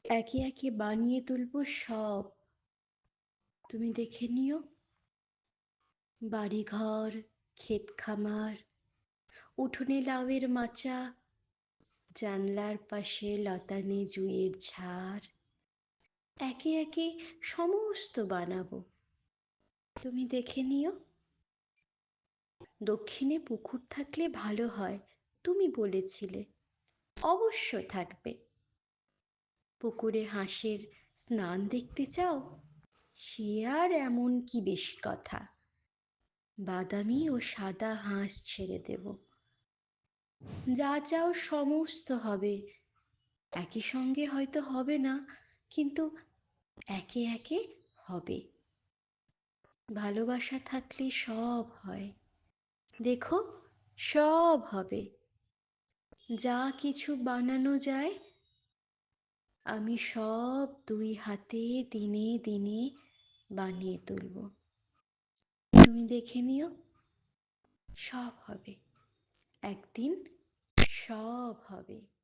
একে একে বানিয়ে তুলবো সব। তুমি দেখে নিও। বাড়িঘর, ক্ষেত খামার, উঠোনে লাউয়ের মাচা, জানলার পাশে লতানে জুঁইয়ের ঝাড়, একে একে সমস্ত বানাবো। তুমি দেখে নিও। দক্ষিণে পুকুর থাকলে ভালো হয়, তুমি বলেছিলে। অবশ্য থাকবে। পুকুরে হাঁসের স্নান দেখতে চাও? সে আর এমন কি বেশি কথা। বাদামি ও সাদা হাঁস ছেড়ে দেব। যা চাও সমস্ত হবে। একই সঙ্গে হয়তো হবে না, কিন্তু একে একে হবে। ভালোবাসা থাকলে সব হয়। দেখো, সব হবে। যা কিছু বানানো যায় আমি সব দুই হাতে দিনে দিনে বানিয়ে তুলব। তুমি দেখে নিও। সব হবে, একদিন সব হবে।